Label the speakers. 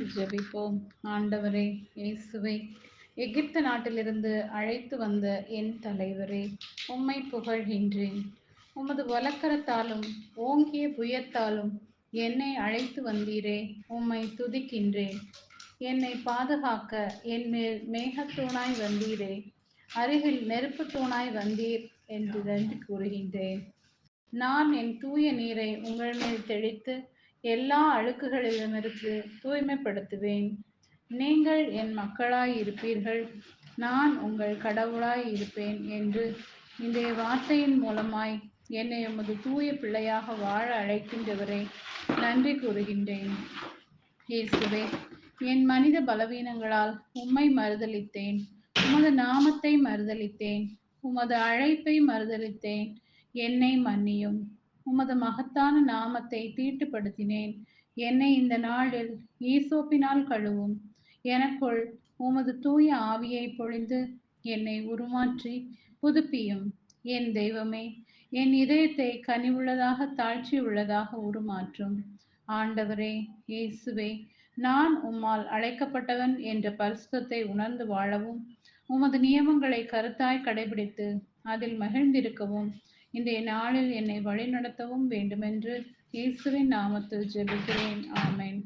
Speaker 1: சேர்ந்து ஜெபிப்போம். ஆண்டவரே இயேசுவே, எகிப்து நாட்டிலிருந்து அழைத்து வந்த என் தலைவரே, உம்மை புகழ்கின்றேன். உமது வலக்கரத்தாலும் ஓங்கிய புயத்தாலும் என்னை அழைத்து வந்தீரே, உம்மை துதிக்கின்றேன். என்னை பாதுகாக்க என் மேல் மேகத்தூணாய் வந்தீரே, அருகில் நெருப்பு தூணாய் வந்தீர் என்று நன்றி கூறுகின்றேன். நான் என் தூய நீரை உங்கள் மேல் தெளித்து எல்லா அழுக்குகளிடமிருந்து தூய்மைப்படுத்துவேன். நீங்கள் என் மக்களாய் இருப்பீர்கள், நான் உங்கள் கடவுளாய் இருப்பேன் என்று இன்றைய வார்த்தையின் மூலமாய் என்னை உமது தூய பிள்ளையாக வாழ அழைக்கின்றவரை நன்றி கூறுகின்றேன். இயேசுவே, என் மனித பலவீனங்களால் உம்மை மறுதலித்தேன், உமது நாமத்தை மறுதலித்தேன், உமது அழைப்பை மறுதலித்தேன். என்னை மன்னியும். உமது மகத்தான நாமத்தை தீட்டுப்படுத்தினேன். என்னை இந்த நாளில் ஈசோப்பினால் கழுவும். எனக்குள் உமது தூய ஆவியை பொழிந்து என்னை உருமாற்றி புதுப்பியும். என் தெய்வமே, என் இதயத்தை கனிவுள்ளதாக தாழ்ச்சியுள்ளதாக உருமாற்றும். ஆண்டவரே இயேசுவே, நான் உம்மால் அழைக்கப்பட்டவன் என்ற பரிசுத்தத்தை உணர்ந்து வாழவும், உமது நியமங்களை கருத்தாய் கடைபிடித்து அதில் மகிழ்ந்திருக்கவும் இன்றைய நாளில் என்னை வழிநடத்தவும் வேண்டுமென்று இயேசுவின் நாமத்தில் ஜெபிக்கிறேன். ஆமென்.